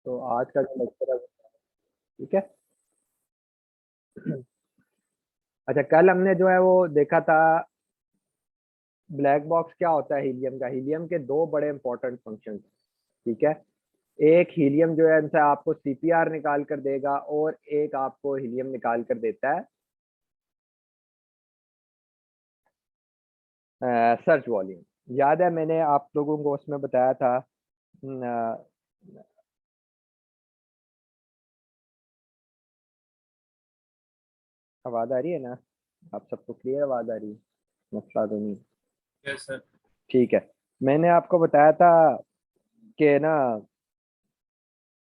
तो आज का जो लेक्चर है ठीक है। अच्छा, कल हमने जो है वो देखा था ब्लैक बॉक्स क्या होता है हीलियम का। हीलियम के दो बड़े इंपॉर्टेंट फंक्शन, ठीक है। एक हीलियम जो है इनसे आपको सीपीआर निकाल कर देगा और एक आपको हीलियम निकाल कर देता है सर्च वॉल्यूम। याद है मैंने आप लोगों को उसमें बताया था। न, आवाज आ रही है ना? आप सबको क्लियर आवाज आ रही है? मसला तो नहीं? Yes sir. ठीक है। मैंने आपको बताया था कि ना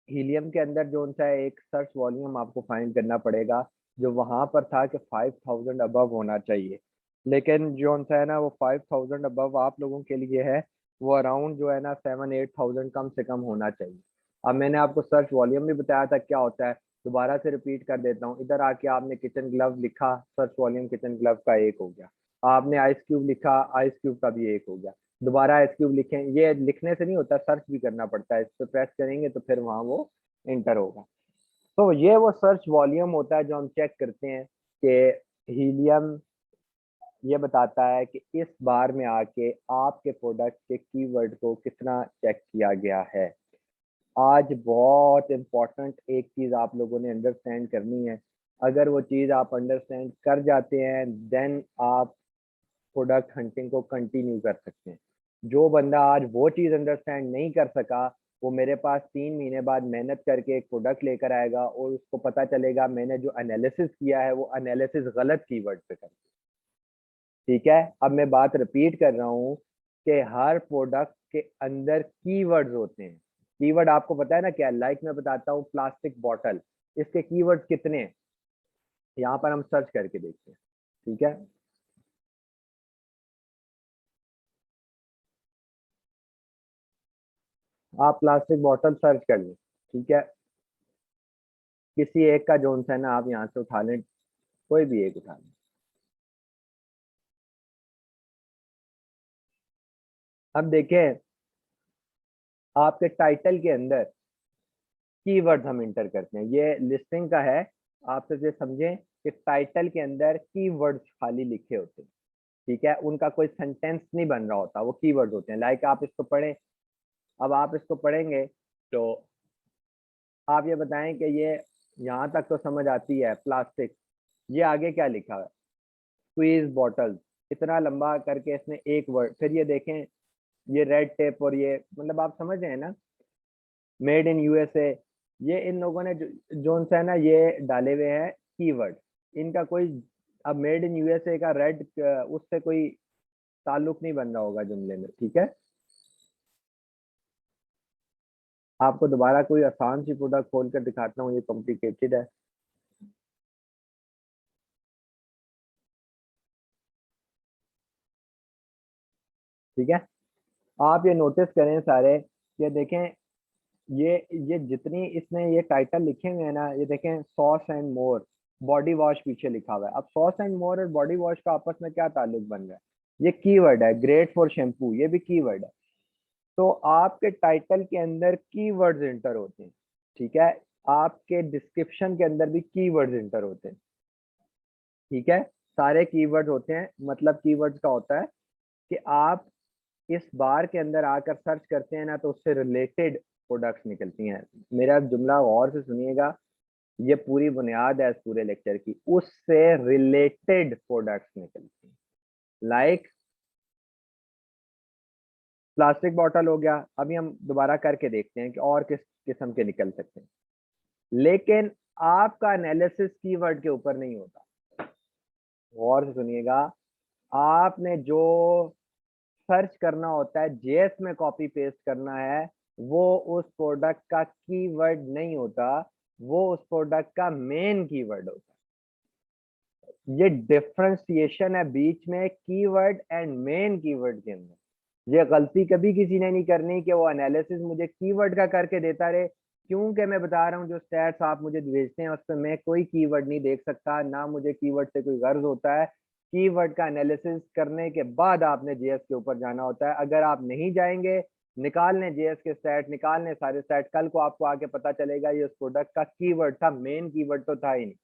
हीलियम के अंदर जो सा एक सर्च वॉल्यूम आपको फाइंड करना पड़ेगा, जो वहां पर था कि 5000 अबव होना चाहिए। लेकिन जो सा है ना वो 5000 अबव आप लोगों के लिए है, वो अराउंड जो है ना 7-8,000 कम से कम होना चाहिए। अब मैंने आपको सर्च वॉल्यूम भी बताया था क्या होता है, दोबारा से रिपीट कर देता हूँ। इधर आके आपने किचन ग्लव लिखा, सर्च वॉल्यूम किचन ग्लव का एक हो गया। आपने आइस क्यूब लिखा, आइस क्यूब का भी एक हो गया। दोबारा आइस क्यूब लिखें, ये लिखने से नहीं होता, सर्च भी करना पड़ता है। इस पर प्रेस करेंगे तो फिर वहां वो इंटर होगा। तो ये वो सर्च वॉल्यूम होता है जो हम चेक करते हैं कि हीलियम ये बताता है कि इस बार में आके आपके प्रोडक्ट के कीवर्ड को कितना चेक किया गया है। आज बहुत इंपॉर्टेंट एक चीज आप लोगों ने अंडरस्टैंड करनी है। अगर वो चीज आप अंडरस्टैंड कर जाते हैं देन आप प्रोडक्ट हंटिंग को कंटिन्यू कर सकते हैं। जो बंदा आज वो चीज अंडरस्टैंड नहीं कर सका, वो मेरे पास 3 महीने बाद मेहनत करके एक प्रोडक्ट लेकर आएगा और उसको पता चलेगा मैंने जो एनालिसिस किया है वो एनालिसिस गलत कीवर्ड पे कर। ठीक है, अब मैं बात रिपीट कर रहा हूँ कि हर प्रोडक्ट के अंदर कीवर्ड्स होते हैं। कीवर्ड आपको पता है ना क्या? लाइक मैं बताता हूँ, प्लास्टिक बॉटल, इसके कीवर्ड्स कितने हैं? यहाँ पर हम सर्च करके देखते हैं। ठीक है, आप प्लास्टिक बॉटल सर्च कर लें। ठीक है, किसी एक का जोन है ना आप यहाँ से उठा लें, कोई भी एक उठा लें। अब देखें, आपके टाइटल के अंदर कीवर्ड्स हम इंटर करते हैं, ये लिस्टिंग का है। आप सिर्फ ये समझें कि टाइटल के अंदर कीवर्ड्स खाली लिखे होते हैं। ठीक है, उनका कोई सेंटेंस नहीं बन रहा होता, वो कीवर्ड्स होते हैं। लाइक आप इसको पढ़ें, अब आप इसको पढ़ेंगे तो आप ये बताएं कि ये यहाँ तक तो समझ आती है प्लास्टिक, ये आगे क्या लिखा है? स्क्वीज बॉटल, इतना लंबा करके इसने एक वर्ड, फिर ये देखें ये रेड टेप, और ये मतलब आप समझ रहे हैं ना, मेड इन यूएसए। ये इन लोगों ने जो सा है ना ये डाले हुए हैं कीवर्ड। इनका कोई, अब मेड इन यूएसए का रेड उससे कोई ताल्लुक नहीं बन रहा होगा जुमले में। ठीक है, आपको दोबारा कोई आसान सी प्रोडक्ट खोल कर दिखाता हूँ, ये कॉम्प्लिकेटेड है। ठीक है, आप ये नोटिस करें सारे, ये देखें, ये ये जितनी इसने ये टाइटल लिखे हुए हैं ना, ये देखें sauce and more, body wash पीछे लिखा हुआ है। अब सॉस एंड मोर और बॉडी वॉश का आपस में क्या ताल्लुक बन रहा है? ये कीवर्ड है। ग्रेट फॉर शैम्पू, ये भी कीवर्ड है। तो आपके टाइटल के अंदर कीवर्ड्स इंटर होते हैं। ठीक है, आपके डिस्क्रिप्शन के अंदर भी कीवर्ड्स इंटर होते हैं। ठीक है, सारे कीवर्ड होते हैं। मतलब कीवर्ड्स का होता है कि आप इस बार के अंदर आकर सर्च करते हैं ना तो उससे रिलेटेड प्रोडक्ट्स निकलती हैं। मेरा जुमला गौर से सुनिएगा, ये पूरी बुनियाद है इस पूरे लेक्चर की। उससे रिलेटेड प्रोडक्ट्स निकलती हैं। लाइक प्लास्टिक बॉटल हो गया, अभी हम दोबारा करके देखते हैं कि और किस किस्म के निकल सकते हैं। लेकिन आपका एनालिसिस कीवर्ड के ऊपर नहीं होता। गौर से सुनिएगा, आपने जो सर्च करना होता है, जेएस में कॉपी पेस्ट करना है, वो उस प्रोडक्ट का कीवर्ड नहीं होता, वो उस प्रोडक्ट का मेन कीवर्ड होता है। ये डिफरेंशिएशन है बीच में कीवर्ड एंड मेन कीवर्ड के अंदर। ये गलती कभी किसी ने नहीं करनी कि वो एनालिसिस मुझे कीवर्ड का करके देता रहे। क्योंकि मैं बता रहा हूँ जो स्टैट्स आप मुझे भेजते हैं उस पर मैं कोई कीवर्ड नहीं देख सकता, ना मुझे कीवर्ड से कोई गर्ज होता है। कीवर्ड का एनालिसिस करने के बाद आपने जेएस के ऊपर जाना होता है। अगर आप नहीं जाएंगे निकाल लें जेएस के स्टैट, निकाल लें सारे स्टैट, कल को आपको आके पता चलेगा ये उस प्रोडक्ट का कीवर्ड था, मेन कीवर्ड तो था ही नहीं।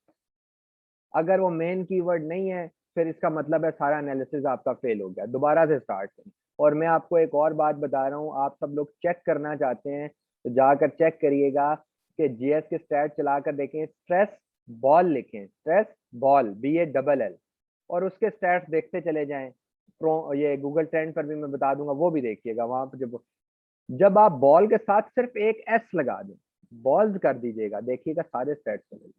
अगर वो मेन कीवर्ड नहीं है फिर इसका मतलब है सारा एनालिसिस आपका फेल हो गया, दोबारा से स्टार्ट करें। और मैं आपको एक और बात बता रहा हूँ, आप सब लोग चेक करना चाहते हैं तो जाकर चेक करिएगा कि जीएस के स्टैट चलाकर देखें, स्ट्रेस बॉल लिखें, स्ट्रेस बॉल BALL, और उसके स्टैट्स देखते चले जाएं। प्रो ये गूगल ट्रेंड पर भी मैं बता दूंगा, वो भी देखिएगा। वहां पर जब आप बॉल के साथ सिर्फ एक एस लगा दें, बॉल्स कर दीजिएगा, देखिएगा सारे स्टैट्स चले।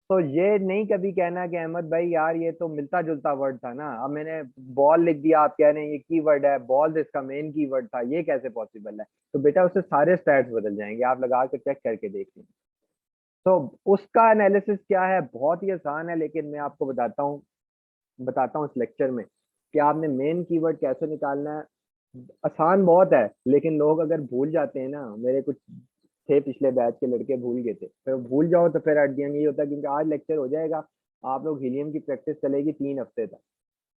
तो ये नहीं कभी कहना कि अहमद भाई यार ये तो मिलता जुलता वर्ड था ना, अब मैंने बॉल लिख दिया, आप कह रहे हैं ये कीवर्ड है, बॉल इसका मेन कीवर्ड था, ये कैसे पॉसिबल है? तो बेटा उससे सारे स्टैट्स बदल जाएंगे, आप लगा के चेक करके देख लें। तो उसका एनालिसिस क्या है, बहुत ही आसान है, लेकिन मैं आपको बताता हूँ इस लेक्चर में कि आपने मेन कीवर्ड कैसे निकालना है। आसान बहुत है, लेकिन लोग अगर भूल जाते हैं ना, मेरे कुछ थे पिछले बैच के लड़के भूल गए थे, फिर भूल जाओ तो फिर एट द एंड यही होता है, क्योंकि आज लेक्चर हो जाएगा, आप लोग हीलियम की प्रैक्टिस चलेगी 3 हफ्ते तक,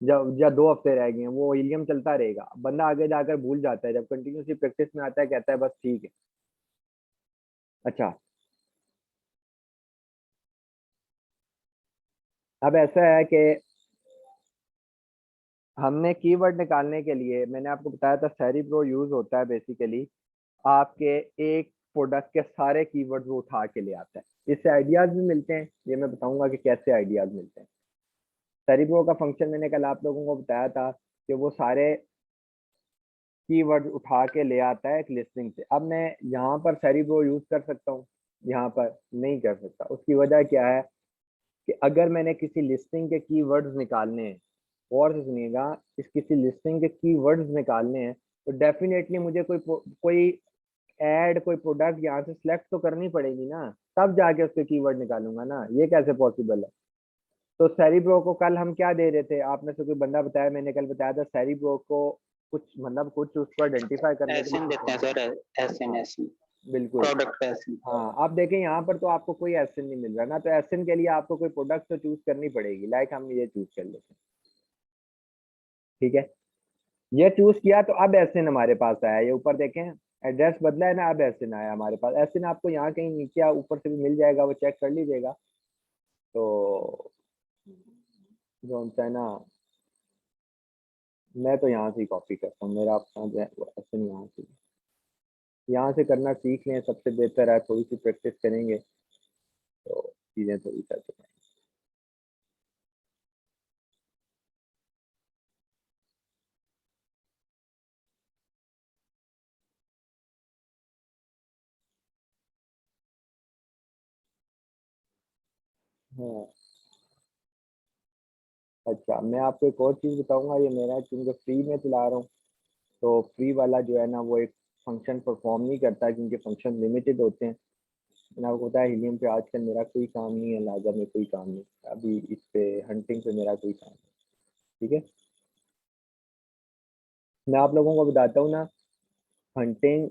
जब या 2 हफ्ते रह गए हैं, वो हीलियम चलता रहेगा, बंदा आगे जाकर भूल जाता है, जब कंटिन्यूसली प्रैक्टिस में आता है कहता है बस ठीक है। अच्छा, अब ऐसा है कि हमने कीवर्ड निकालने के लिए मैंने आपको बताया था सेरिब्रो यूज होता है बेसिकली, आपके एक प्रोडक्ट के सारे कीवर्ड्स वो उठा के ले आता है। इससे आइडियाज भी मिलते हैं, ये मैं बताऊंगा कि कैसे आइडियाज मिलते हैं। सेरिब्रो का फंक्शन मैंने कल आप लोगों को बताया था कि वो सारे कीवर्ड्स उठा के ले आता है एक लिस्टिंग से। अब मैं यहाँ पर सेरिब्रो यूज कर सकता हूँ, यहाँ पर नहीं कर सकता। उसकी वजह क्या है कि अगर मैंने किसी लिस्टिंग के कीवर्ड्स निकालने हैं, और से सुनिएगा, इस किसी लिस्टिंग के कीवर्ड्स निकालने हैं, तो डेफिनेटली मुझे कोई ऐड, कोई प्रोडक्ट यहाँ से सिलेक्ट तो करनी पड़ेगी ना, तब जाके उसके कीवर्ड निकालूंगा ना, ये कैसे पॉसिबल है? तो सेरिब्रो को कल हम क्या दे रहे थे, आप में से कोई बंदा बताया, मैंने कल बताया था सेरिब्रो को कुछ मतलब कुछ उसको आइडेंटिफाई करने के एसएन लिए। देते हैं सर, एसएन हाँ एसएन बिल्कुल। Product SN. हाँ आप देखें यहाँ पर तो आपको कोई एसएन नहीं मिल रहा ना, तो एसएन के लिए आपको कोई प्रोडक्ट तो चूज करनी पड़ेगी, लाइक हम ये चूज कर लेते हैं, ठीक है। ये चूज किया तो अब एसएन हमारे पास आया, ये ऊपर देखें एड्रेस बदला है ना, अब एसएन आया हमारे पास। एसएन आपको यहाँ कहीं नीचे या ऊपर से भी मिल जाएगा, वो चेक कर लीजिएगा। तो जो होता है ना, मैं तो यहाँ से ही कॉपी करता हूँ, मेरा अपना जो है वो एसएन यहाँ से करना सीख लें, सबसे बेहतर है, थोड़ी सी प्रैक्टिस करेंगे तो चीज़ें थोड़ी सा तो हाँ। अच्छा, मैं आपको एक और चीज़ बताऊंगा, ये मेरा क्योंकि फ्री में चला रहा हूँ, तो फ्री वाला जो है ना वो एक फंक्शन परफॉर्म नहीं करता, क्योंकि फंक्शन लिमिटेड होते हैं। मैंने आपको बताया हीलियम पे आजकल मेरा कोई काम नहीं है, लाजा में कोई काम नहीं, अभी इस पे हंटिंग पे मेरा कोई काम नहीं, ठीक है। मैं आप लोगों को बताता हूँ ना, हंटिंग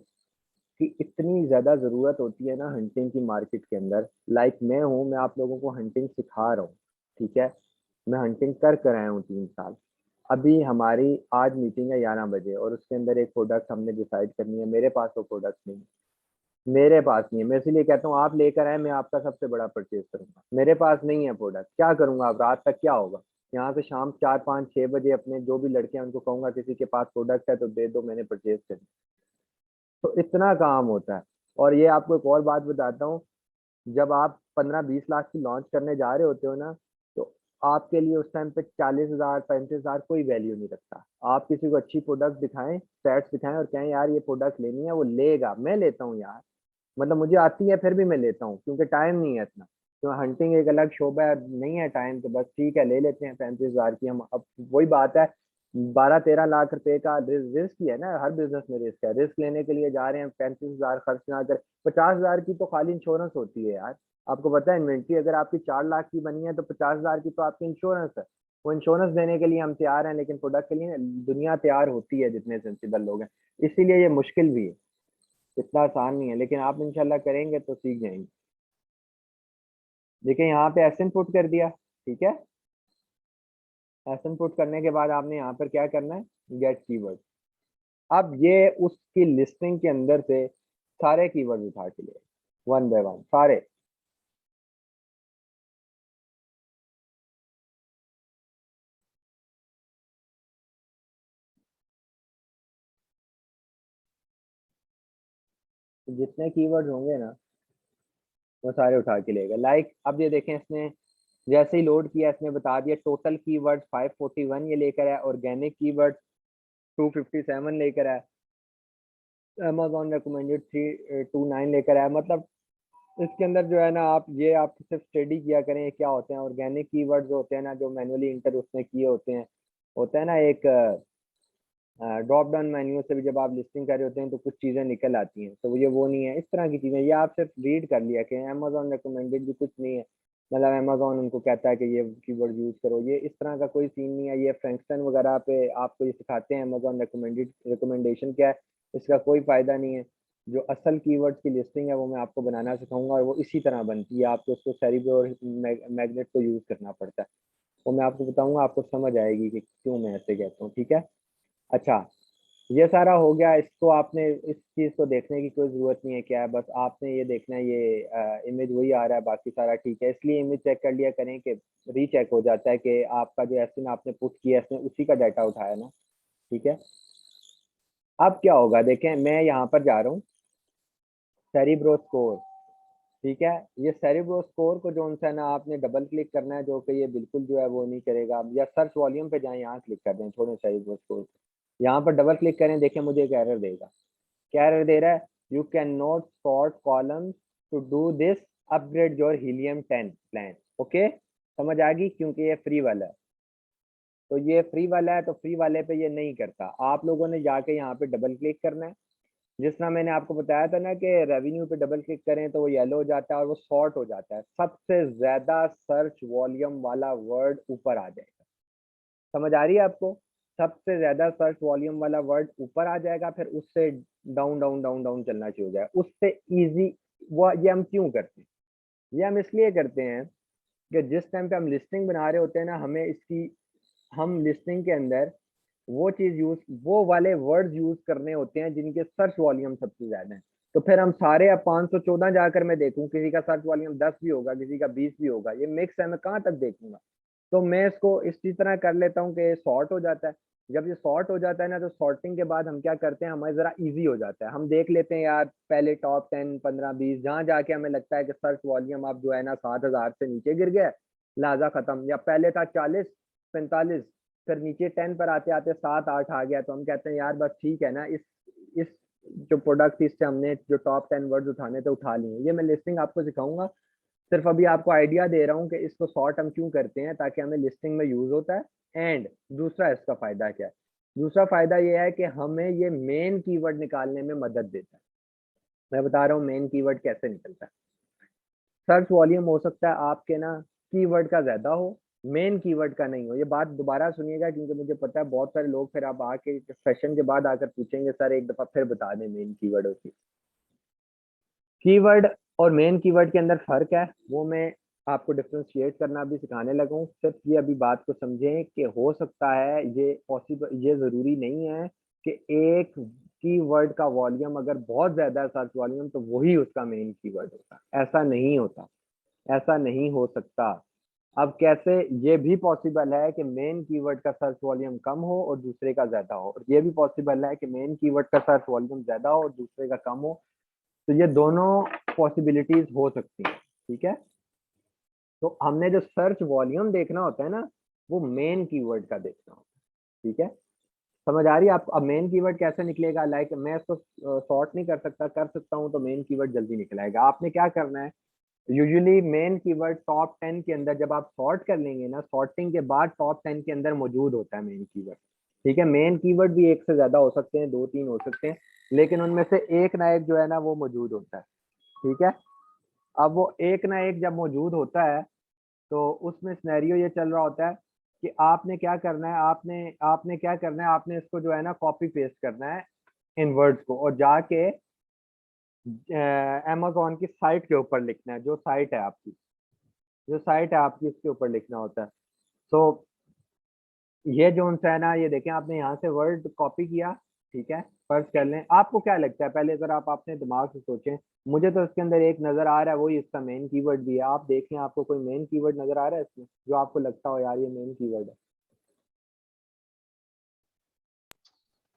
की इतनी ज़्यादा ज़रूरत होती है ना हंटिंग की मार्केट के अंदर। लाइक मैं हूँ, मैं आप लोगों को हंटिंग सिखा रहा हूँ, ठीक है। मैं हंटिंग कर आया हूँ 3 साल। अभी हमारी आज मीटिंग है 11 बजे, और उसके अंदर एक प्रोडक्ट हमने डिसाइड करनी है, मेरे पास वो प्रोडक्ट नहीं है, मेरे पास नहीं है। मैं इसलिए कहता हूँ आप लेकर आए, मैं आपका सबसे बड़ा परचेज करूंगा, मेरे पास नहीं है प्रोडक्ट, क्या करूंगा? अब रात तक क्या होगा? यहाँ से शाम 4 5 6 बजे अपने जो भी लड़के हैं उनको कहूंगा किसी के पास प्रोडक्ट है तो दे दो, मैंने परचेज कर। तो इतना काम होता है। और ये आपको एक और बात बताता हूँ, जब आप 15 20 लाख की लॉन्च करने जा रहे होते हो ना, तो आपके लिए उस टाइम पे 40,000 35,000 कोई वैल्यू नहीं रखता। आप किसी को अच्छी प्रोडक्ट दिखाएं, स्टैट्स दिखाएं और कहें यार ये प्रोडक्ट लेनी है, वो लेगा। मैं लेता हूँ यार, मतलब मुझे आती है फिर भी मैं लेता हूँ, क्योंकि टाइम नहीं है इतना। तो हंटिंग एक अलग शोबा है, नहीं है टाइम, तो बस ठीक है ले लेते हैं 35,000 की हम। अब वही बात है, 12 13 लाख रुपए का रिस्क ही है ना, हर बिजनेस में रिस्क है। रिस्क लेने के लिए जा रहे हैं, 35,000 खर्च ना कर, 50,000 की तो खाली इंश्योरेंस होती है यार। आपको पता है इन्वेंट्री अगर आपकी 4 लाख की बनी है तो 50,000 की तो आपकी इंश्योरेंस है। वो इंश्योरेंस देने के लिए हम तैयार हैं, लेकिन प्रोडक्ट के लिए दुनिया तैयार होती है जितने सेंसिबल लोग हैं। इसीलिए ये मुश्किल भी है, इतना आसान नहीं है, लेकिन आप इंशाल्लाह करेंगे तो सीख जाएंगे। देखिए यहाँ पे एस पुट कर दिया, ठीक है। एस पुट करने के बाद आपने यहाँ पर क्या करना है, गेट कीवर्ड। अब ये उसकी लिस्टिंग के अंदर से सारे कीवर्ड उठा के ले, वन बाय वन सारे। जितने कीवर्ड होंगे ना वो सारे उठा के लेगा। लाइक अब ये देखें, इसने जैसे ही लोड किया इसने बता दिया टोटल कीवर्ड 541 ये लेकर है, ऑर्गेनिक कीवर्ड 257 लेकर है, अमेजोन रिकमेंडेड 329 लेकर है। मतलब इसके अंदर जो है ना, आप सिर्फ स्टडी किया करें ये क्या होते हैं। ऑर्गेनिक कीवर्ड्स होते हैं ना, जो मैनुअली इंटर उसने किए होते हैं, होता है ना एक ड्रॉप डाउन मेन्यू से भी जब आप लिस्टिंग कर रहे होते हैं तो कुछ चीज़ें निकल आती हैं, तो ये वो नहीं है। इस तरह की चीज़ें ये आप सिर्फ रीड कर लिया कि अमेजोन रिकमेंडेड भी कुछ नहीं है, मतलब अमेजोन उनको कहता है कि ये कीवर्ड यूज करो, ये इस तरह का कोई सीन नहीं है। ये फ्रैंकस्टन वगैरह पे आपको ये सिखाते हैं अमेजोन रिकमेंडेशन क्या है, इसका कोई फायदा नहीं है। जो असल कीवर्ड्स की लिस्टिंग है वो मैं आपको बनाना सिखाऊंगा, और वो इसी तरह बनती है। आपको उसको सेरिब्रो और मैग्नेट को यूज करना पड़ता है, वो मैं आपको बताऊंगा, आपको समझ आएगी कि क्यों मैं ऐसे कहता हूँ। ठीक है, अच्छा, ये सारा हो गया। इसको आपने इस चीज को देखने की कोई जरूरत नहीं है क्या है, बस आपने ये देखना है ये इमेज वही आ रहा है, बाकी सारा ठीक है। इसलिए इमेज चेक कर लिया करें कि रीचेक हो जाता है कि आपका जो एसएन आपने पुट किया इसने उसी का डाटा उठाया ना। ठीक है, अब क्या होगा देखें, मैं यहाँ पर जा रहा हूँ सेरिब्रो स्कोर। ठीक है, ये सेरिब्रो स्कोर को जो है ना आपने डबल क्लिक करना है, जो कि ये बिल्कुल जो है वो नहीं करेगा। या सर्च वॉल्यूम पे जाए, यहाँ क्लिक कर दें, छोड़ें सेरिब्रो स्कोर, यहाँ पर डबल क्लिक करें, देखें मुझे एक एरर देगा। क्या एरर दे रहा है? You can not sort columns to do this, upgrade your helium 10 प्लान। ओके, समझ आ गई, क्योंकि ये फ्री वाला है। तो ये फ्री वाला है, तो फ्री वाले पे ये नहीं करता। आप लोगों ने जाके यहाँ पे डबल क्लिक करना है। जिस तरह मैंने आपको बताया था ना कि रेवेन्यू पे डबल क्लिक करें तो वो येलो हो जाता है और वो सॉर्ट हो जाता है, सबसे ज्यादा सर्च वॉल्यूम वाला वर्ड ऊपर आ जाएगा। समझ आ रही है आपको? सबसे ज्यादा सर्च वॉल्यूम वाला वर्ड ऊपर आ जाएगा, फिर उससे डाउन डाउन डाउन डाउन चलना शुरू हो जाएगा, उससे इजी। वो ये हम क्यों करते हैं? ये हम इसलिए करते हैं कि जिस टाइम पे हम लिस्टिंग बना रहे होते हैं ना, हमें इसकी, हम लिस्टिंग के अंदर वो चीज यूज, वो वाले वर्ड्स यूज करने होते हैं जिनके सर्च वॉल्यूम सबसे ज्यादा है। तो फिर हम सारे, अब 514 जाकर मैं देखूं, किसी का सर्च वॉल्यूम 10 भी होगा, किसी का 20 भी होगा, ये मिक्स है, मैं कहाँ तक देखूंगा? तो मैं इसको इसी तरह कर लेता हूँ कि सॉर्ट हो जाता है। जब ये सॉर्ट हो जाता है ना, तो सॉर्टिंग के बाद हम क्या करते हैं, हमें जरा इजी हो जाता है। हम देख लेते हैं यार पहले टॉप 10 15 20, जहां जाके हमें लगता है कि सर्च वॉल्यूम अब जो है ना 7,000 से नीचे गिर गया, लिहाजा खत्म। या पहले था 40 45, फिर नीचे 10 पर आते आते 7 8 आ गया, तो हम कहते हैं यार बस ठीक है ना, इस जो प्रोडक्ट इससे हमने जो टॉप 10 वर्ड्स उठाने थे उठा लिए। ये मैं लिस्टिंग आपको सिखाऊंगा, सिर्फ अभी आपको आइडिया दे रहा हूँ कि इसको सॉर्ट हम क्यों करते हैं, ताकि हमें लिस्टिंग में यूज होता है। एंड दूसरा इसका फायदा क्या है? दूसरा फायदा ये है कि हमें ये मेन कीवर्ड निकालने में मदद देता है। मैं बता रहा हूँ मेन कीवर्ड कैसे निकलता है। सर्च वॉल्यूम हो सकता है आपके ना कीवर्ड का ज्यादा हो, मेन कीवर्ड का नहीं हो। ये बात दोबारा सुनिएगा, क्योंकि मुझे पता है बहुत सारे लोग फिर आप आके सेशन के बाद आकर पूछेंगे सर एक दफा फिर बता दें मेन कीवर्ड होती। कीवर्ड और मेन कीवर्ड के अंदर फर्क है, वो मैं आपको डिफ्रेंशिएट करना भी सिखाने लगा हूँ। सिर्फ ये अभी बात को समझें कि हो सकता है ये पॉसिबल, ये जरूरी नहीं है कि एक कीवर्ड का वॉल्यूम अगर बहुत ज्यादा है सर्च वॉल्यूम, तो वही उसका मेन कीवर्ड होता है। ऐसा नहीं होता, ऐसा नहीं हो सकता। अब कैसे? ये भी पॉसिबल है कि मेन कीवर्ड का सर्च वॉल्यूम कम हो और दूसरे का ज्यादा हो, और ये भी पॉसिबल है कि मेन कीवर्ड का सर्च वॉल्यूम ज्यादा हो और दूसरे का कम हो। तो ये दोनों पॉसिबिलिटीज हो सकती हैं। ठीक है, तो हमने जो सर्च वॉल्यूम देखना होता है ना, वो मेन कीवर्ड का देखना होता है। ठीक है, समझ आ रही है आपको? अब मेन कीवर्ड कैसे निकलेगा? लाइक मैं इसको सॉर्ट नहीं कर सकता, कर सकता हूँ तो मेन कीवर्ड जल्दी निकलेगा। आपने क्या करना है, यूजुअली मेन कीवर्ड टॉप 10 के अंदर जब आप सॉर्ट कर लेंगे ना, सॉर्टिंग के बाद टॉप 10 के अंदर मौजूद होता है मेन कीवर्ड। ठीक है, मेन कीवर्ड भी एक से ज्यादा हो सकते हैं, दो तीन हो सकते हैं, लेकिन उनमें से एक ना एक जो है ना वो मौजूद होता है। ठीक है, अब वो एक ना एक जब मौजूद होता है, तो उसमें सिनेरियो ये चल रहा होता है कि आपने क्या करना है, आपने आपने क्या करना है, आपने इसको जो है ना कॉपी पेस्ट करना है इन वर्ड्स को, और जाके अमेजोन की साइट के ऊपर लिखना है। जो साइट है आपकी, जो साइट है आपकी उसके ऊपर लिखना होता है। तो ये जो है ना, ये देखें आपने यहाँ से वर्ड कॉपी किया, ठीक है, फर्ज कर लें। आपको क्या लगता है, पहले अगर आप अपने दिमाग से सोचें, मुझे तो इसके अंदर एक नजर आ रहा है, वही इसका मेन कीवर्ड भी है। आप देखें, आपको कोई मेन कीवर्ड नजर आ रहा है इसमें जो आपको लगता हो यार ये मेन कीवर्ड है?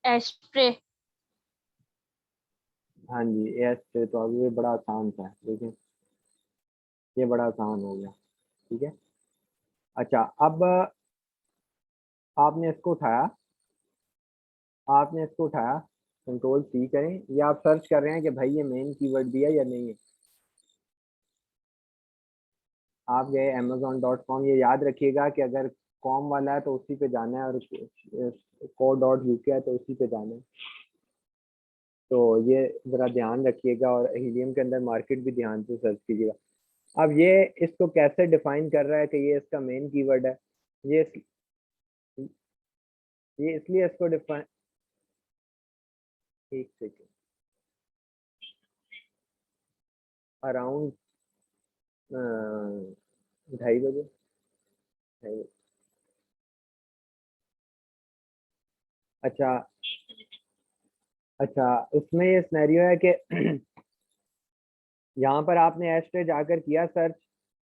एस्ट्रे। हाँ जी, एस से तो अब ये बड़ा आसान था, देखें ये बड़ा आसान हो गया। ठीक है, अच्छा अब आपने इसको उठाया, आपने इसको उठाया, कंट्रोल सी करें, या आप सर्च कर रहे हैं कि भाई ये मेन कीवर्ड भी है या नहीं है। आप गए amazon.com, ये याद रखिएगा कि अगर कॉम वाला है तो उसी पे जाना है, और co.uk है तो उसी पे जाना है। तो ये ज़रा ध्यान रखिएगा, और हीलियम के अंदर मार्केट भी ध्यान से सर्च कीजिएगा। अब ये इसको कैसे डिफाइन कर रहा है कि ये इसका मेन कीवर्ड है? ये ये इसलिए इसको डिफाइन, एक सेकेंड, अराउंड 2:30 बजे, 2:30 बजे। अच्छा, अच्छा उसमें ये सिनेरियो है कि यहाँ पर आपने एस्ट्रे जाकर किया सर्च।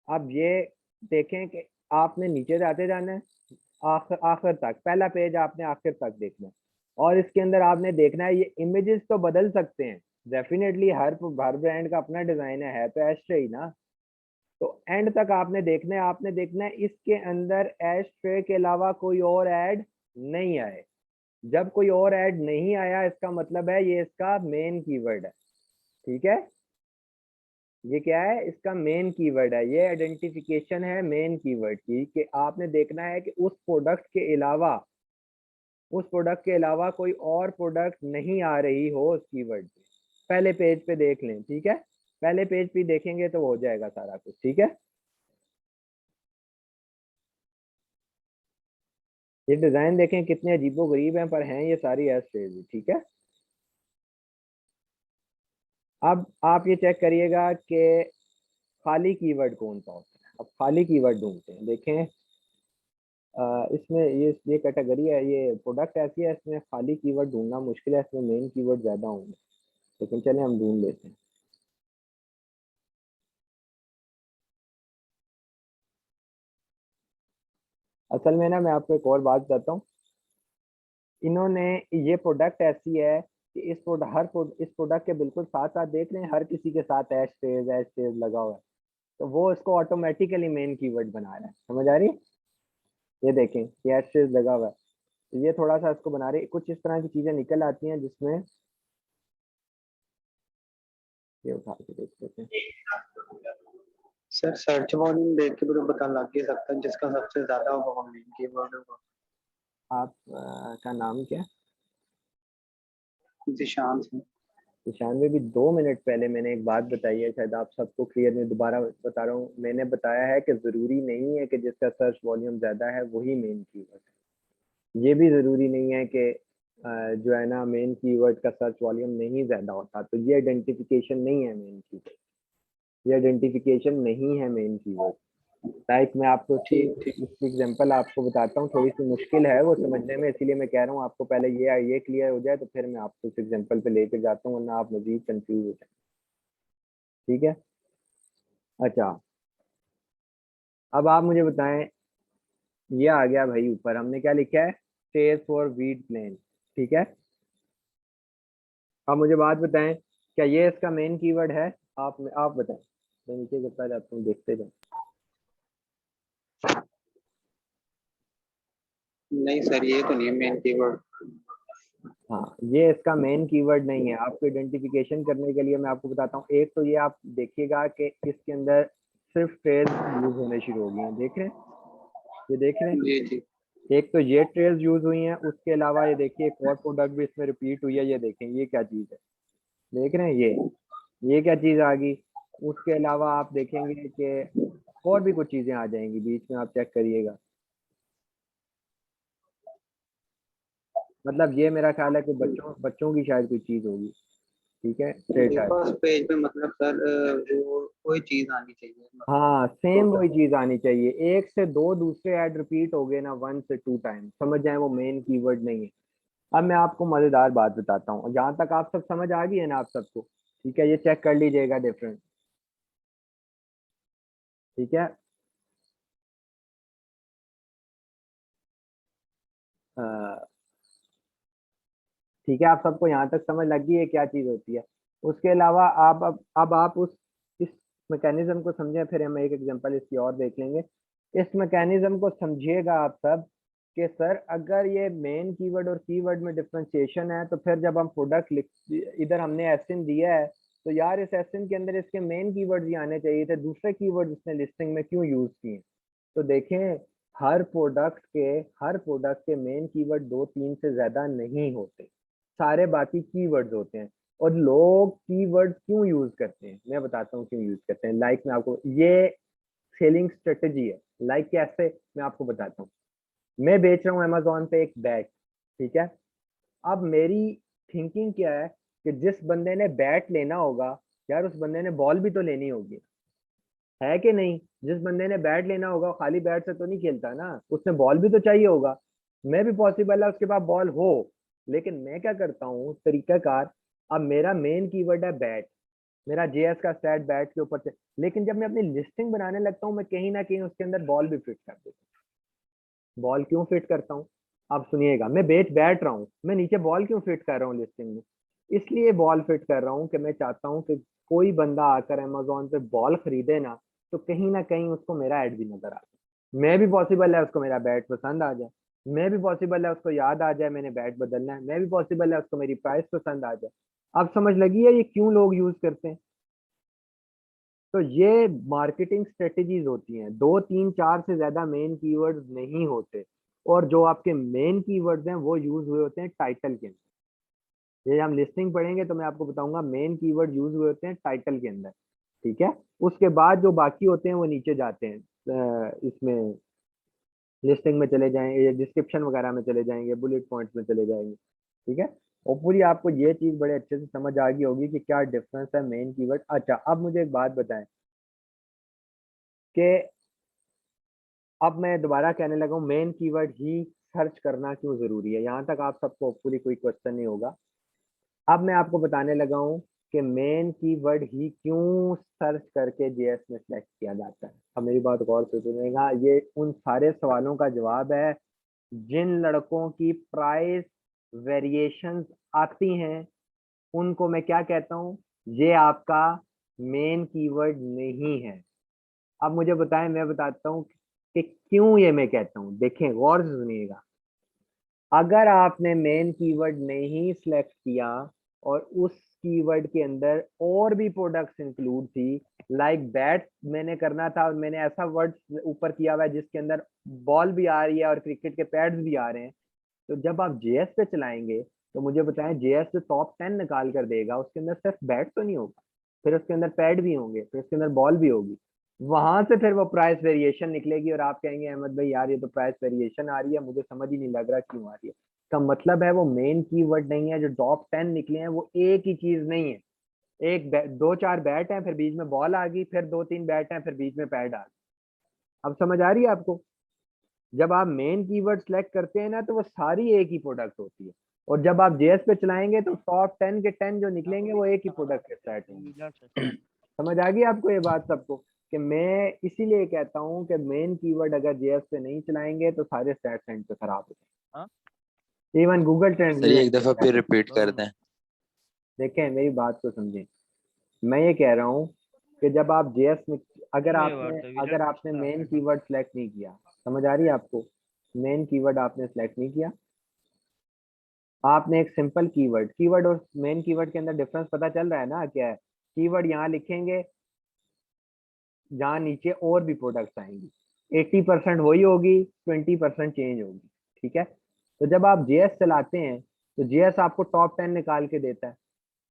अब ये देखें कि आपने नीचे जाते जाना है, आखिर आखिर तक, पहला पेज आपने आखिर तक देखना है, और इसके अंदर आपने देखना है ये इमेजेस तो बदल सकते हैं डेफिनेटली, हर ब्रांड का अपना डिजाइन है तो एस्ट्रे ही ना। तो एंड तक आपने देखना है, आपने देखना है इसके अंदर एस्ट्रे के अलावा कोई और ऐड नहीं आए। जब कोई और ऐड नहीं आया, इसका मतलब है ये इसका मेन कीवर्ड है। ठीक है, ये क्या है, इसका मेन कीवर्ड है, ये आइडेंटिफिकेशन है मेन कीवर्ड की, कि आपने देखना है कि उस प्रोडक्ट के अलावा, उस प्रोडक्ट के अलावा कोई और प्रोडक्ट नहीं आ रही हो उस कीवर्ड पे। पहले पेज पे देख लें, ठीक है, पहले पेज पे देखेंगे तो हो जाएगा सारा कुछ। ठीक है, ये डिजाइन देखें कितने अजीबो गरीब हैं, पर हैं ये सारी एस पेज। ठीक है, अब आप ये चेक करिएगा कि खाली कीवर्ड कौन सा होता है। अब खाली कीवर्ड ढूंढते हैं, देखें इसमें ये कैटेगरी है, ये प्रोडक्ट ऐसी है, इसमें खाली कीवर्ड ढूंढना मुश्किल है, इसमें मेन कीवर्ड ज्यादा होंगे, लेकिन चले हम ढूंढ लेते हैं। असल में ना मैं आपको एक और बात बताता हूँ, इन्होंने, ये प्रोडक्ट ऐसी है कि इस प्रोडक्ट के बिल्कुल साथ साथ देख रहे हैं हर किसी के साथ एश टेज लगा हुआ है, तो वो इसको ऑटोमेटिकली मेन कीवर्ड बना रहा है। समझ आ रही है? ये देखें ये एश टेज लगा हुआ है, तो ये थोड़ा सा इसको बना रही है। कुछ इस तरह की चीजें निकल आती हैं जिसमें, ये उठा के देख लेते हैं। सर सर्च वॉल्यूम देख के मुझे पता लग ही सकता है जिसका सबसे ज्यादा होगा वो मेन कीवर्ड होगा। आप का नाम क्या है? जिशान से। ईशान में भी 2 मिनट पहले मैंने एक बात बताई है, शायद आप सबको क्लियर नहीं, दोबारा बता रहा हूँ। मैंने बताया है कि जरूरी नहीं है कि जिसका सर्च वॉल्यूम ज्यादा है वही मेन कीवर्ड है। ये भी जरूरी नहीं है कि जो है ना मेन कीवर्ड का सर्च वॉल्यूम नहीं ज्यादा होता, तो ये आइडेंटिफिकेशन नहीं है मेन कीवर्ड, ये आइडेंटिफिकेशन नहीं है मेन कीवर्ड। लाइक मैं आपको ठीक ठीक। इसकी एग्जांपल आपको बताता हूँ, थोड़ी सी मुश्किल है वो समझने में, इसीलिए मैं कह रहा हूँ आपको पहले ये क्लियर हो जाए तो फिर मैं आपको इस एग्जांपल पे लेके जाता हूँ, वरना आप मजीद कंफ्यूज हो जाए। ठीक है, अच्छा अब आप मुझे बताएं, ये आ गया भाई ऊपर, हमने क्या लिखा है, स्टेज फॉर वीट प्लेन। ठीक है, अब मुझे बात बताएं, क्या ये इसका मेन कीवर्ड है? आप बताएं, मैं नीचे गिरता जाता हूँ, देखते जाए। नहीं सर ये तो नहीं है मेन कीवर्ड। हाँ, ये इसका मेन कीवर्ड नहीं है। आपको आइडेंटिफिकेशन करने के लिए मैं आपको बताता हूँ, एक तो ये आप देखिएगा कि इसके अंदर सिर्फ ट्रेल्स यूज होने शुरू हो गई हैं, देख रहे हैं, ये देख रहे हैं, जी जी। एक तो ये ट्रेल्स यूज हुई हैं, उसके अलावा ये देखिए एक और प्रोडक्ट भी इसमें रिपीट हुई है, ये देखें ये क्या चीज है, देख रहे हैं ये क्या चीज आ गई। उसके अलावा आप देखेंगे कि और भी कुछ चीजें आ जाएंगी बीच में, आप चेक करिएगा। मतलब ये मेरा ख्याल है कि बच्चों बच्चों की शायद कोई चीज होगी। ठीक है, स्ट्रेट है। फर्स्ट पेज पे मतलब सर वो कोई चीज आनी चाहिए मतलब हाँ, सेम वही टोटल। चीज आनी चाहिए, एक से दो दूसरे ऐड रिपीट हो गए ना, 1 से 2 टाइम, समझ जाए वो मेन कीवर्ड नहीं है। अब मैं आपको मजेदार बात बताता हूँ, जहां तक आप सब समझ आ गई है ना आप सबको, ठीक है, ये चेक कर लीजिएगा डिफरेंस, ठीक है। अ, ठीक है, आप सबको यहाँ तक समझ लग गई है क्या चीज होती है। उसके अलावा आप अब आप उस इस मैकेनिज्म को समझें, फिर हम एक एग्जांपल इसकी और देख लेंगे। इस मैकेनिज्म को समझिएगा आप सब कि सर अगर ये मेन कीवर्ड और कीवर्ड में डिफरेंशिएशन है, तो फिर जब हम प्रोडक्ट लिख, इधर हमने एसइन दिया है, तो यार इस एसइन के अंदर इसके मेन कीवर्ड्स ही आने चाहिए थे, दूसरे कीवर्ड इसने लिस्टिंग में क्यों यूज किए। तो देखें, हर प्रोडक्ट के मेन कीवर्ड दो तीन से ज्यादा नहीं होते, सारे बाकी कीवर्ड्स होते हैं। और लोग कीवर्ड क्यों यूज करते हैं, मैं बताता हूँ क्यों यूज करते हैं। लाइक मैं आपको, ये सेलिंग स्ट्रेटेजी है। लाइक कैसे, मैं आपको बताता हूँ। मैं बेच रहा हूँ अमेजोन पे एक बैट, ठीक है। अब मेरी थिंकिंग क्या है कि जिस बंदे ने बैट लेना होगा, यार उस बंदे ने बॉल भी तो लेनी होगी, है कि नहीं। जिस बंदे ने बैट लेना होगा, खाली बैट से तो नहीं खेलता ना, उसने बॉल भी तो चाहिए होगा। मैं भी पॉसिबल है उसके पास बॉल हो, लेकिन मैं क्या करता हूँ तरीकाकार, अब मेरा मेन कीवर्ड है बैट, मेरा जेएस का स्टैट बैट के ऊपर से, लेकिन जब मैं अपनी लिस्टिंग बनाने लगता हूँ, मैं कहीं ना कहीं उसके अंदर बॉल भी फिट कर देता हूँ। बॉल क्यों फिट करता हूँ, आप सुनिएगा, मैं बेच बैठ रहा हूँ, मैं नीचे बॉल क्यों फिट कर रहा हूँ लिस्टिंग में। इसलिए बॉल फिट कर रहा हूँ कि मैं चाहता हूँ कि कोई बंदा आकर अमेजोन पे बॉल खरीदे ना, तो कहीं ना कहीं उसको मेरा एड भी नजर आ जाए। मैं भी पॉसिबल है उसको मेरा बैट पसंद आ जाए, मैं भी पॉसिबल है उसको याद आ जाए मैंने बैट बदलना है, मैं भी पॉसिबल है उसको मेरी प्राइस पसंद आ जाए। अब समझ लगी है ये क्यों लोग यूज करते हैं। तो ये मार्केटिंग स्ट्रेटेजीज होती हैं, दो तीन चार से ज्यादा मेन कीवर्ड्स नहीं होते। और जो आपके मेन कीवर्ड्स हैं वो यूज हुए होते हैं टाइटल के अंदर। ये हम लिस्टिंग पढ़ेंगे तो मैं आपको बताऊंगा मेन कीवर्ड यूज हुए होते हैं टाइटल के अंदर, ठीक है। उसके बाद जो बाकी होते हैं वो नीचे जाते हैं, इसमें लिस्टिंग में चले जाएंगे, डिस्क्रिप्शन वगैरह में चले जाएंगे, बुलेट पॉइंट्स में चले जाएंगे, ठीक है। और पूरी आपको ये चीज बड़े अच्छे से समझ आ गई होगी कि क्या डिफरेंस है मेन कीवर्ड। अच्छा, अब मुझे एक बात बताएं कि अब मैं दोबारा कहने लगा हूँ मेन कीवर्ड ही सर्च करना क्यों जरूरी है। यहाँ तक आप सबको पूरी कोई क्वेश्चन नहीं होगा। अब मैं आपको बताने लगा हूँ कि मेन कीवर्ड ही क्यों सर्च करके जेएस में सिलेक्ट किया जाता है। अब मेरी बात गौर से सुनिएगा, ये उन सारे सवालों का जवाब है जिन लड़कों की प्राइस वेरिएशंस आती हैं, उनको मैं क्या कहता हूँ, ये आपका मेन कीवर्ड नहीं है। अब मुझे बताएं, मैं बताता हूँ कि क्यों ये मैं कहता हूँ। देखें गौर से सुनिएगा, अगर आपने मेन कीवर्ड नहीं सिलेक्ट किया और उस कीवर्ड के अंदर और भी प्रोडक्ट्स इंक्लूड थी, लाइक बैट मैंने करना था और मैंने ऐसा वर्ड ऊपर किया हुआ है जिसके अंदर बॉल भी आ रही है और क्रिकेट के पैड्स भी आ रहे हैं, तो जब आप जेएस पे चलाएंगे, तो मुझे बताएं जेएस पे टॉप 10 निकाल कर देगा, उसके अंदर सिर्फ बैट तो नहीं होगा, फिर उसके अंदर पैड भी होंगे, फिर उसके अंदर बॉल भी होगी। वहां से फिर वो प्राइस वेरिएशन निकलेगी और आप कहेंगे अहमद भाई यार ये तो प्राइस वेरिएशन आ रही है, मुझे समझ ही नहीं लग रहा क्यों आ रही है। का मतलब है वो मेन कीवर्ड नहीं है। जो टॉप 10 निकले हैं वो एक ही चीज नहीं है, दो चार बैट हैं, फिर बीच में बॉल आ गई, फिर दो तीन बैट हैं, फिर बीच में पैड आ गई। अब समझ आ रही है आपको। जब आप मेन कीवर्ड सेलेक्ट करते हैं ना, तो वो सारी एक ही प्रोडक्ट होती है। और जब आप जेएस पे चलाएंगे तो टॉप 10 के 10 जो निकलेंगे वो एक ही प्रोडक्ट के सेट होंगे। समझ आ गई आपको ये बात सबको, कि मैं इसीलिए कहता हूँ कि मेन कीवर्ड अगर जेएस पे नहीं चलाएंगे तो सारे स्टैट्स एंड पे खराब हो जाएंगे, इवन गूगल सर ये ट्रांसलेट एक दफा फिर रिपीट कर दें। देखें मेरी बात को समझें। मैं ये कह रहा हूँ कि जब आप जेएस में, अगर आपने मेन कीवर्ड सेलेक्ट नहीं किया, समझ आ रही है आपको, मेन कीवर्ड आपने सेलेक्ट नहीं किया, आपने एक सिंपल कीवर्ड, कीवर्ड और मेन कीवर्ड के अंदर डिफरेंस पता चल रहा है ना क्या है। कीवर्ड यहाँ लिखेंगे जहाँ नीचे और भी प्रोडक्ट्स आएंगी, 80% वही होगी, 20% चेंज होगी, ठीक है। तो जब आप जेएस चलाते हैं तो जेएस आपको टॉप 10 निकाल के देता है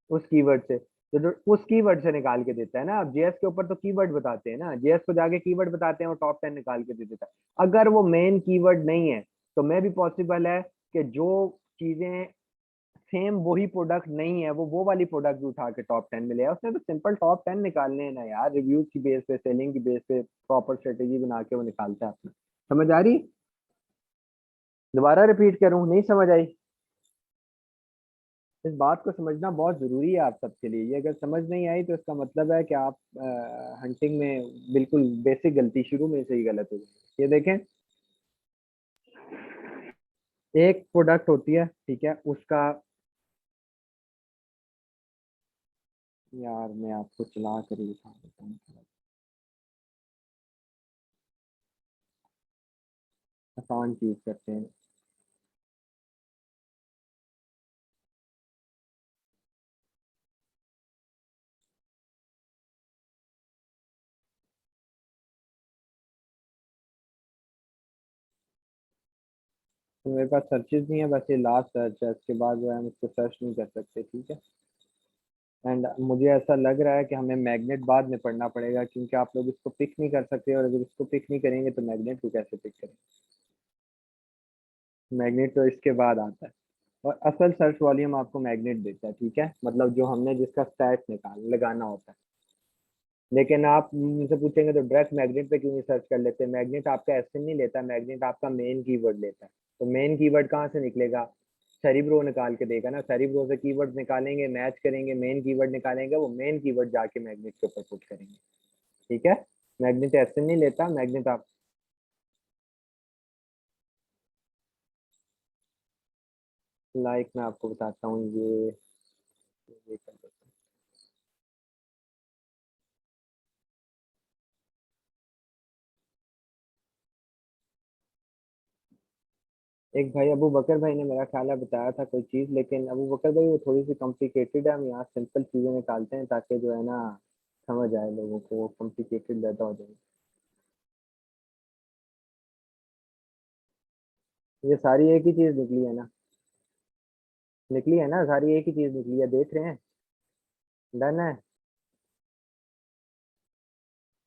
उस कीवर्ड से, तो जो उस कीवर्ड से निकाल के देता है ना, आप जेएस के ऊपर तो कीवर्ड बताते हैं ना, जेएस को जाके कीवर्ड बताते हैं, वो टॉप 10 निकाल के दे देता है। अगर वो मेन कीवर्ड नहीं है, तो मैं भी पॉसिबल है कि जो चीजें सेम वही प्रोडक्ट नहीं है, वो वाली प्रोडक्ट भी उठा के टॉप 10 में ले आया। उसने तो सिंपल टॉप 10 निकालने हैं ना यार, रिव्यूज की बेस पे, सेलिंग की बेस पे प्रॉपर स्ट्रेटेजी बना के वो निकालता है अपना। समझ आ रही, दोबारा रिपीट करूं, नहीं समझ आई। इस बात को समझना बहुत ज़रूरी है आप सबके लिए। ये अगर समझ नहीं आई तो इसका मतलब है कि आप हंटिंग में बिल्कुल बेसिक गलती शुरू में से ही गलत हो गई। ये देखें, एक प्रोडक्ट होती है, ठीक है, उसका, यार मैं आपको चला कर ही दिखा देता हूँ, आसान चीज करते हैं। तो मेरे पास सर्चेज नहीं है, बस ये लास्ट सर्च है, इसके बाद जो है हम इसको सर्च नहीं कर सकते, ठीक है। एंड मुझे ऐसा लग रहा है कि हमें मैग्नेट बाद में पढ़ना पड़ेगा, क्योंकि आप लोग इसको पिक नहीं कर सकते, और अगर इसको पिक नहीं करेंगे तो मैग्नेट को कैसे पिक करेंगे? मैग्नेट तो इसके बाद आता है, और असल सर्च वॉल्यूम आपको मैग्नेट देता है, ठीक है, मतलब जो हमने जिसका स्टैट निकाल लगाना होता है। लेकिन आप मुझसे पूछेंगे तो डायरेक्ट मैग्नेट पे क्यों नहीं सर्च कर लेते? मैग्नेट आपका एसएन नहीं लेता, मैग्नेट आपका मेन कीवर्ड लेता है। तो मेन कीवर्ड कहाँ से निकलेगा? सेरिब्रो निकाल के देगा ना, सेरिब्रो से कीवर्ड निकालेंगे, मैच करेंगे, मेन कीवर्ड निकालेंगे, वो मेन कीवर्ड जाके मैग्नेट के ऊपर पुट करेंगे, ठीक है। मैग्नेट एसएन नहीं लेता, मैग्नेट आप, लाइक मैं आपको बताता हूँ, ये कर देता हूँ। एक भाई अबू बकर भाई ने मेरा ख्याल है बताया था कोई चीज़, लेकिन अबू बकर भाई वो थोड़ी सी कॉम्प्लिकेटेड है, हम यहाँ सिंपल चीज़ें निकालते हैं ताकि जो है ना समझ आए लोगों को, वो कॉम्प्लिकेटेड ज़्यादा हो जाए। ये सारी एक ही चीज़ निकली है ना? निकली है ना, सारी एक ही चीज़ निकली है, देख रहे हैं? डन है,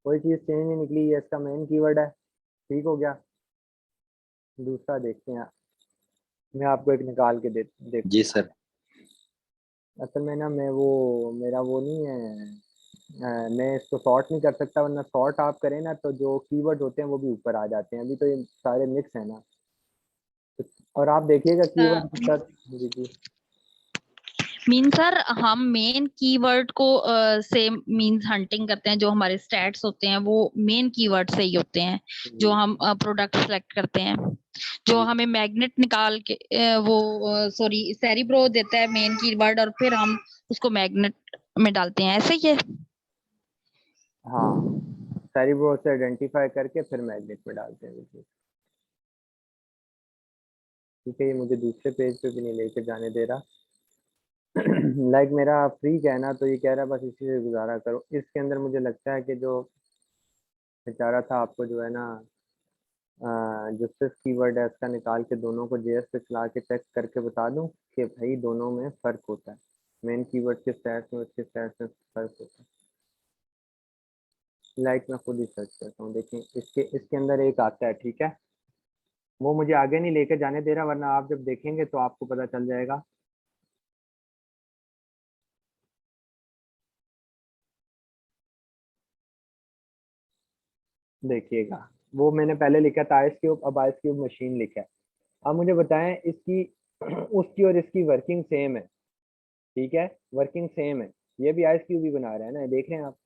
कोई चीज़ चेंज नहीं निकली, ये इसका मेन कीवर्ड है, ठीक हो गया। दूसरा देखते हैं, मैं आपको एक निकाल के देखता जी हूँ। सर। असल में ना मैं वो, मेरा वो नहीं है, मैं इसको सॉर्ट नहीं कर सकता, वरना सॉर्ट आप करें ना तो जो कीवर्ड होते हैं वो भी ऊपर आ जाते हैं। अभी तो ये सारे मिक्स है ना, और आप देखिएगा कीवर्ड के साथ। जी जी। मीन सर हम मेन कीवर्ड को सेम मींस हंटिंग करते हैं, जो हमारे स्टैट्स होते हैं वो मेन कीवर्ड से ही होते हैं, जो हम प्रोडक्ट सेलेक्ट करते हैं। जो हमें मैग्नेट निकाल के वो सॉरी सेरिब्रो देता है मेन कीवर्ड, और फिर हम उसको मैग्नेट में डालते हैं, ऐसे ही है। हाँ, सेरिब्रो से आइडेंटिफाई करके फिर मैग्नेट में डालते हैं, बिल्कुल ठीक है। ये मुझे दूसरे पेज पे भी नहीं लेके जाने दे रहा। लाइक मेरा फ्री का है ना, तो ये कह रहा है बस इसी से गुजारा करो। इसके अंदर मुझे लगता है कि जो बेचारा था आपको जो है ना, जो सिर्फ कीवर्ड है इसका निकाल के दोनों को जेएस पे चला के चेक करके बता दूं कि भाई दोनों में फर्क होता है, मेन कीवर्ड के स्टैट्स में उसके स्टैट्स में फर्क होता है। लाइक मैं खुद ही सर्च करता हूँ, देखें इसके इसके अंदर एक आता है, ठीक है। वो मुझे आगे नहीं लेके जाने दे रहा, वरना आप जब देखेंगे तो आपको पता चल जाएगा। देखिएगा, वो मैंने पहले लिखा था आइस क्यूब, अब आइस क्यूब मशीन लिखा है। अब मुझे बताएं इसकी उसकी और इसकी वर्किंग सेम है, ठीक है, वर्किंग सेम है। ये भी आइस क्यूब ही बना रहा है ना, देख रहे हैं आप,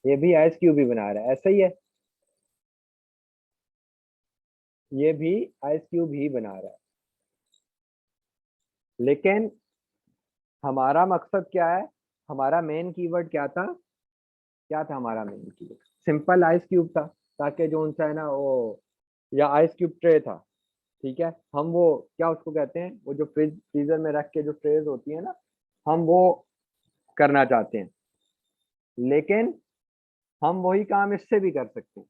ये भी आइस क्यूब ही बना रहा है, ऐसा ही है, ये भी आइस क्यूब ही बना रहा है। लेकिन हमारा मकसद क्या है? हमारा मेन कीवर्ड क्या था? क्या था हमारा main keyword? Simple ice cube था, ताकि जो उनसा है ना वो, या आइस क्यूब ट्रे था, ठीक है। हम वो क्या उसको कहते हैं, वो जो फ्रीजर में रख के जो ट्रेज होती है ना, हम वो करना चाहते हैं, लेकिन हम वही काम इससे भी कर सकते हैं।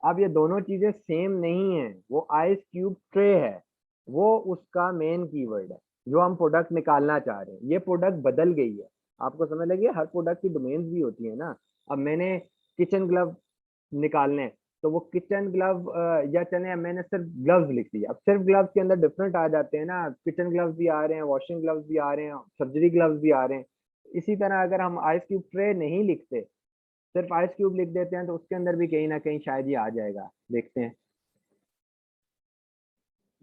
अब ये दोनों चीजें सेम नहीं है, वो आइस क्यूब ट्रे है, वो उसका मेन कीवर्ड है जो हम प्रोडक्ट निकालना चाह रहे हैं। ये प्रोडक्ट बदल गई है, आपको समझ लगी? हर प्रोडक्ट की डोमेन्स भी होती है ना। अब मैंने किचन ग्लव निकालने हैं, तो वो किचन ग्लव, या चले मैंने सिर्फ ग्लव्स लिख दिया, अब सिर्फ ग्लव्स के अंदर डिफरेंट आ जाते हैं ना, किचन ग्लव्स भी आ रहे हैं, वॉशिंग ग्लव्स भी आ रहे हैं, सर्जरी ग्लव्स भी आ रहे हैं। इसी तरह अगर हम आइस क्यूब ट्रे नहीं लिखते, सिर्फ आइस क्यूब लिख देते हैं, तो उसके अंदर भी कहीं ना कहीं शायद ये आ जाएगा, देखते हैं।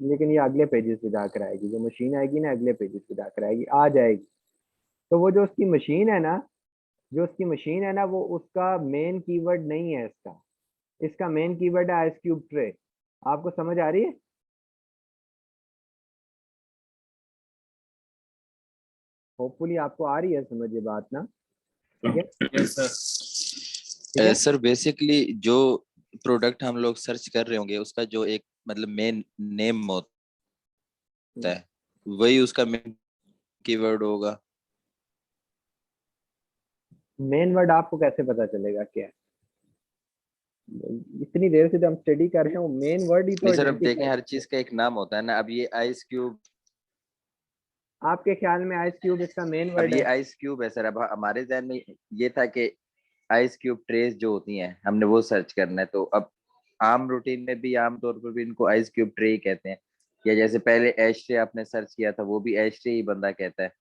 लेकिन ये अगले पेजेस पे जाकर आएगी, जो मशीन आएगी ना अगले पेजेस पे जाकर आएगी, आ जाएगी। तो वो जो उसकी मशीन है ना, जो उसकी मशीन है ना, वो उसका मेन कीवर्ड नहीं है इसका। इसका मेन कीवर्ड है आइस क्यूब ट्रे। आपको समझ आ रही है? होपफुली आपको आ रही है समझ ये बात ना, ठीक है? Yes sir. ठीक है। सर बेसिकली जो प्रोडक्ट हम लोग सर्च कर रहे होंगे उसका जो एक मतलब मेन नेम होता है वही उसका मेन कीवर्ड होगा। मेन वर्ड आपको कैसे पता चलेगा क्या है? इतनी देर से जब हम स्टडी कर रहे हैं, मेन वर्ड ही तो नहीं सर, अब देखें आइडेंटिफाई। हर चीज का एक नाम होता है ना। अब ये आइस क्यूब, आपके ख्याल में आइस क्यूब इसका मेन अब वर्ड ये है? आइस क्यूब है सर। अब हमारे जहन में ये था कि आइस क्यूब ट्रेस जो होती हैं हमने वो सर्च करना है। तो अब आम रूटीन में भी आम तौर पर भी इनको आइस क्यूब ट्रे ही कहते हैं, या जैसे पहले एश ट्रे आपने सर्च किया था वो भी एश ट्रे ही बंदा कहता है।